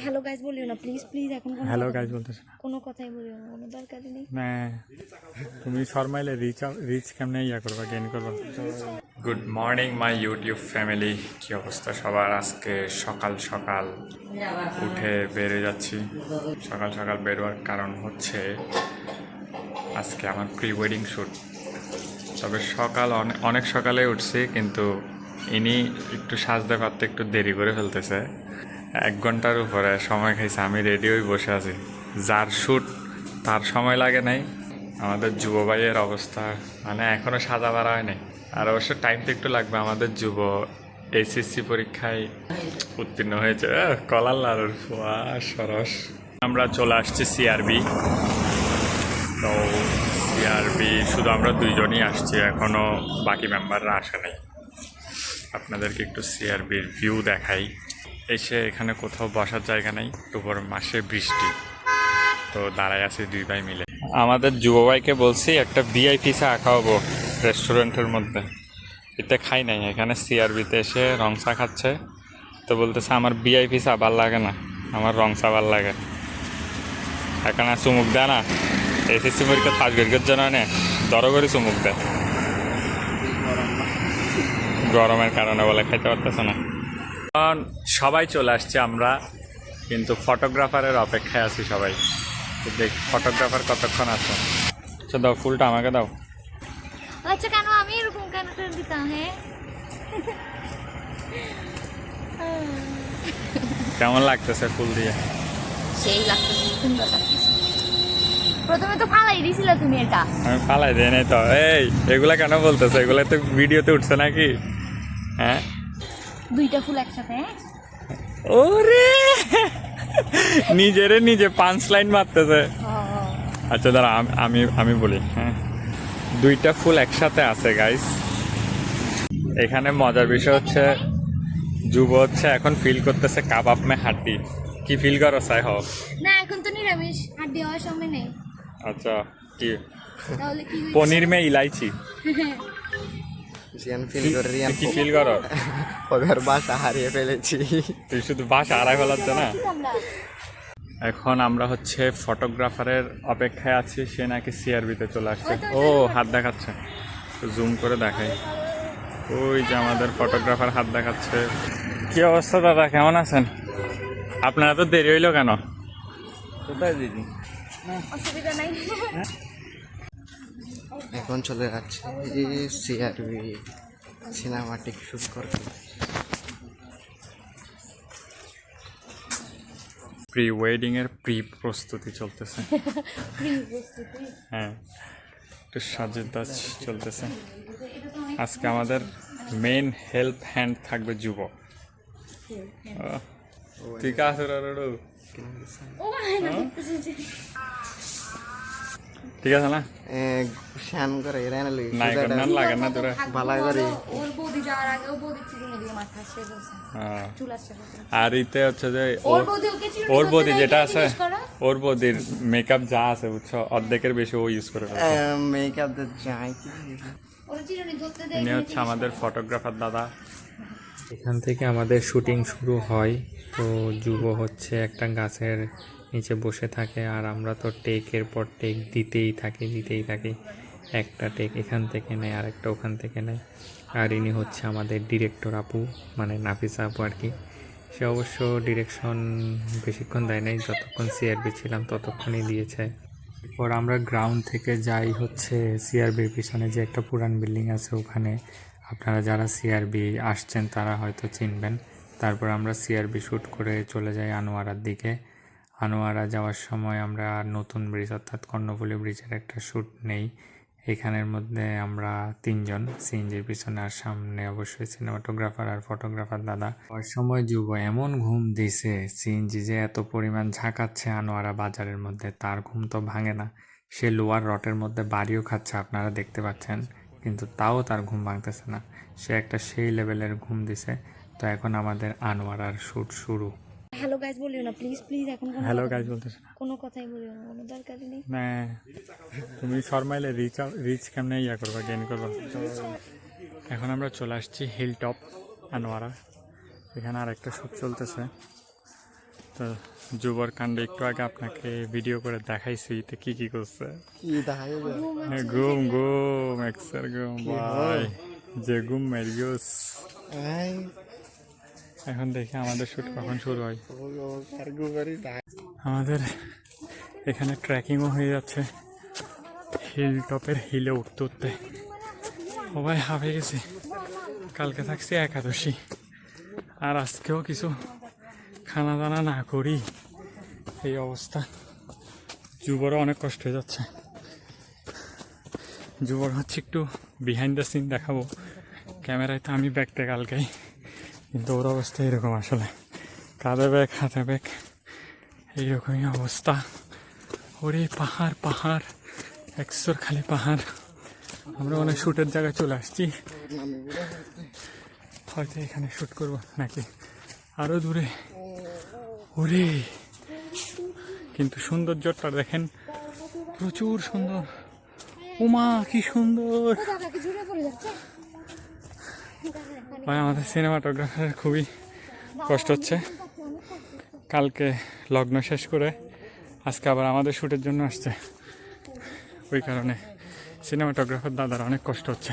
Hello guys বলিও না please please, এখন হ্যালো গাইস বলতেছ না, কোনো কথাই বলিও না, কোনো দরকারই নেই। না তুমি শর্মাইলে রিচ কেমনে ইয়া করবা, গেইন করবা। Good morning my YouTube family, কি অবস্থা সবার? আজকে সকাল সকাল উঠে বেরিয়ে যাচ্ছি। সকাল সকাল বেরোয়ার কারণ হচ্ছে আজকে আমার প্রি ওয়েডিং শ্যুট। তবে সকাল অনেক সকালে উঠছি, কিন্তু ইনি একটু সাজতে পারতে একটু দেরি করে ফেলতেছে। 1 ঘন্টার উপরে সময় খাইছে, আমি রেডি হয়ে বসে আছি। যার শ্যুট তার সময় লাগে নাই। আমাদের যুব ভাইয়ের অবস্থা মানে এখনও সাজা বাড়া হয় নাই। আর অবশ্য টাইম তো একটু লাগবে। আমাদের যুব এইচএসসি পরীক্ষায় উত্তীর্ণ হয়েছে। কলার লাড়ুর ফোয়া সরস। আমরা চলে আসছি সিআরবি। তো সিআরবি শুধু আমরা 2 জনই আসছি, এখনও বাকি মেম্বাররা আসে নাই। আপনাদেরকে একটু সিআরবির ভিউ দেখাই। এসে এখানে কোথাও বসার জায়গা নেই, দুপুর মাসে বৃষ্টি, তো দাঁড়ায় আছি 2 ভাই মিলে। আমাদের যুব ভাইকে বলছি একটা ভিআইপি চা খাওয়াবো রেস্টুরেন্টের মধ্যে, এতে খাই নাই। এখানে সিআরবিতে এসে রং চা খাচ্ছে, তো বলতেছে আমার ভিআইপি চা ভাল লাগে না, আমার রং চা ভাল লাগে। এখানে চুমুক দেয় না, এসএসসি পরীক্ষা ফার্স্ট গ্রেডের জন্য নে দর করে চুমুক দেয়। গরমের কারণে বলে খাইতে পারতেছে না। কারণ সবাই চলে আসছে, আমরা কিন্তু ফটোগ্রাফারের অপেক্ষায় আছি সবাই। দেখ ফটোগ্রাফার কতক্ষণ আছে। আচ্ছা দাও, ফুলটা আমাকে দাও। আচ্ছা কেন আমি এরকম কেন করে দিতাম? হ্যাঁ কেমন লাগতেছে ফুল দিয়ে? সেই লাগতেছে, সুন্দর লাগতেছে। প্রথমে তো ফালাই দিছিল তুমি এটা। আমি ফালাই দিই নাই তো। এই এগুলা কেন বলতেছে? এগুলা তো ভিডিওতে উঠছে নাকি? হ্যাঁ 2টা ফুল একসাথে। ওরে নিজে 5 লাইন মারতেছে। আচ্ছা দাঁড়া, আমি বলি। হ্যাঁ 2টা ফুল একসাথে আছে গাইস। এখানে মজার বিষয় হচ্ছে যুব হচ্ছে এখন ফিল করতেছে কাবাব মে হাড্ডি। কি ফিল করো চাই হোক না এখন তো নিরামিষ, হাড্ডি হওয়ার সময় নেই। আচ্ছা কি তাহলে কি পনির মে ইলাইচি ফিল করে রিয়ান কি ফিল করো? ওদের বাসা হারিয়ে ফেলেছি। তুই শুধু বাসা হারাই ফেলাচ্ছে না। এখন আমরা হচ্ছে ফটোগ্রাফারের অপেক্ষায় আছি, সে নাকি সিআরবিতে চলে আসছে। ও হাত দেখাচ্ছে, জুম করে দেখাই। ওই যে আমাদের ফটোগ্রাফার হাত দেখাচ্ছে। কি অবস্থা দাদা, কেমন আছেন? আপনারা তো দেরি হইলো কেন? কোথায় দিদি? অসুবিধা নাই। এখন চলে যাচ্ছে সিআরবি সিনেমাটিক শুট করতে। প্রি ওয়েডিং এর প্রস্তুতি চলতেছে। হ্যাঁ একটু সাজের দাজ চলতেছে। আজকে আমাদের মেইন হেল্প হ্যান্ড থাকবে যুব। ঠিক আছে ঠিক আছে না? শ্যান করে এরাই লাগে না তোরা ভালো করে। ওর বৌদি যাওয়ার আগে ও বৌদি চিরুনি দিয়ে মাথা আসছে বলছে। চুল আসছে। আর ইতে হচ্ছে যে ওর বৌদি ওকে চিরুনি ওর বৌদি করতে যেটা দেয়, আছে, জিজ্ঞেস করো। ওর বৌদির মেকআপ যা আছে বুঝছো, অর্ধেকের বেশি ও ইউজ করে ফেলছে। মেকআপ যায় কি ওর চিরুনি ধরতে দেয়। ইনি হচ্ছে আমাদের ফটোগ্রাফার দাদা। এখান থেকে আমাদের শুটিং শুরু হয়। তো যুব হচ্ছে একটা গাছের নিচে বসে থাকে, আর আমরা তো টেকের পর টেক দিতেই থাকি। একটা টেক এখান থেকে নেয়, আরেকটা ওখান থেকে নেয়। আর ইনি হচ্ছে আমাদের ডিরেক্টর আপু, মানে নাফিসা আপু আর কি। সে অবশ্য ডিরেকশন বেশিক্ষণ দেয় নাই, যতক্ষণ সিআরবি ছিলাম ততক্ষণই দিয়েছে। এরপর আমরা গ্রাউন্ড থেকে যাই হচ্ছে সিআরবির পিছনে যে একটা পুরান বিল্ডিং আছে ওখানে। আপনারা যারা সিআরবি আসছেন তারা হয়তো চিনবেন। তারপর আমরা সিআরবি শ্যুট করে চলে যাই আনোয়ারার দিকে। আনোয়ারা যাওয়ার সময় আমরা নতুন ব্রিজ অর্থাৎ কর্ণফুলী ব্রিজের একটা শ্যুট নেই। এখানের মধ্যে আমরা 3 জন, সিএনজির পিছনে, আর সামনে অবশ্যই সিনেমাটোগ্রাফার আর ফটোগ্রাফার দাদা। ওর সময় যুব এমন ঘুম দিছে, সিএনজি যে এত পরিমাণ ঝাঁকাচ্ছে আনোয়ারা বাজারের মধ্যে, তার ঘুম তো ভাঙে না। সে লোয়ার রটের মধ্যে বাড়িও খাচ্ছে, আপনারা দেখতে পাচ্ছেন, কিন্তু তাও তার ঘুম ভাঙতেছে না। সে একটা সেই লেভেলের ঘুম দিছে। তো এখন আমাদের আনোয়ারার শ্যুট শুরু। হ্যালো গাইস বলিও না প্লিজ প্লিজ, এখন হ্যালো গাইস বলতেছ না, কোনো কথাই বলিও না, কোনো দরকারই নেই। না তুমি শর্মাইলে রিচ কেমনে ইয়া করবা, গেইন করবা। এখন আমরা চলে আসছি হিল টপ আনোয়ারা। এখানে আর একটা শ্যুট চলতেছে। তো যুবর কাণ্ড একটু আগে আপনাকে ভিডিও করে দেখাইছি তো কি কি করছে। কি দেখা যাবে? ঘুম ঘুম এক্সার ঘুম ভাই, যে ঘুম মেরিওস। এই, এখন দেখি আমাদের শুট কখন শুরু হয়। ও কার্গো গাড়ি আমাদের এখানে ট্রেকিংও হয়ে যাচ্ছে, হিল টপের হিলে উঠতে উঠতে সবাই হাঁপিয়ে গেছে। কালকে থাকছি একাদশী, আর আজকেও কিছু খানা দানা না করি এই অবস্থা। যুবরও অনেক কষ্ট হয়ে যাচ্ছে। যুবর হচ্ছে একটু বিহাইন্ড দ্য সিন দেখাবো ক্যামেরায়, তো আমি ব্যাগটা কালকেই, কিন্তু ওর অবস্থা এরকম আসলে, কাঁধে ব্যাগ হাতে ব্যাগ এইরকমই অবস্থা। ওরে পাহাড় পাহাড়, একশোর খালি পাহাড়। আমরা অনেক শ্যুটের জায়গায় চলে আসছি, হয়তো এখানে শ্যুট করবো নাকি আরো দূরে। ওরে কিন্তু সৌন্দর্যটা দেখেন, প্রচুর সুন্দর। উমা কি সুন্দর ভাই। আমাদের সিনেমাটোগ্রাফারের খুবই কষ্ট হচ্ছে, কালকে লগ্ন শেষ করে আজকে আবার আমাদের শ্যুটের জন্য আসছে, ওই কারণে সিনেমাটোগ্রাফার দাদার অনেক কষ্ট হচ্ছে।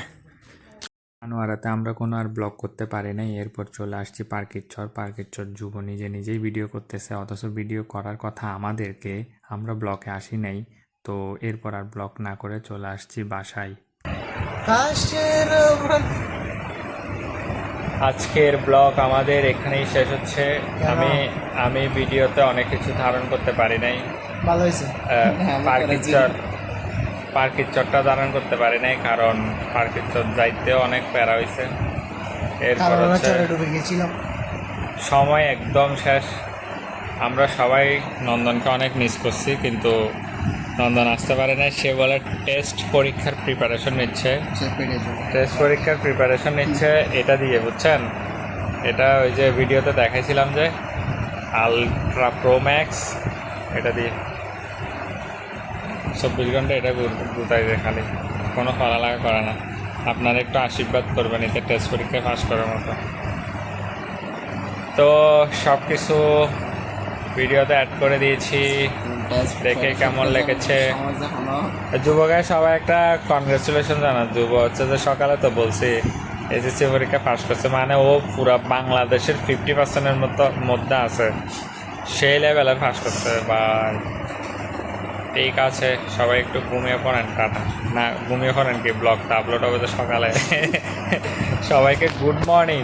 আনোয়ারাতে আমরা কোনো আর ব্লগ করতে পারি নাই। এরপর চলে আসছি পার্কের চর। যুব নিজেই ভিডিও করতেছে, অথচ ভিডিও করার কথা আমাদেরকে, আমরা ব্লগে আসি নাই। তো এরপর আর ব্লগ না করে চলে আসছি বাসায়। আজকের ব্লগ আমাদের এখানেই শেষ হচ্ছে। আমি ভিডিওতে অনেক কিছু ধারণ করতে পারি নাই। ভালো হয়েছে। পার্কের চরটা ধারণ করতে পারি নাই, কারণ পার্কের চর যাইতেও অনেক প্যারা হয়েছে। এরপর হচ্ছে সময় একদম শেষ। আমরা সবাই নন্দনকে অনেক মিস করছি, কিন্তু নন্দন আসতে পারে না। সে বলে টেস্ট পরীক্ষার প্রিপারেশন নিচ্ছে। এটা দিয়ে, বুঝছেন, এটা ওই যে ভিডিওতে দেখাইছিলাম যে আলট্রা প্রো ম্যাক্স, এটা দিয়ে 24 ঘন্টা এটা গুতাই দেয়, খালি কোনো ফলালাগা করে না। আপনারা একটু আশীর্বাদ করবেন এতে টেস্ট পরীক্ষায় পাস করার মতো। তো সব কিছু ভিডিওতে অ্যাড করে দিয়েছি, দেখে কেমন লেগেছে। যুবকের সবাই একটা কনগ্রেচুলেশন জানা। যুব হচ্ছে যে সকালে তো বলছি এসএসসি পরীক্ষা পাস করছে, মানে ও পুরো বাংলাদেশের 50%-এর মধ্যে আছে, সেই লেভেলে পাস করছে। বা ঠিক আছে, সবাই একটু ঘুমিয়ে পড়েন, টাটা। না ঘুমিয়ে পড়েন কি, ব্লগটা আপলোড হবে তো সকালে। সবাইকে গুড মর্নিং।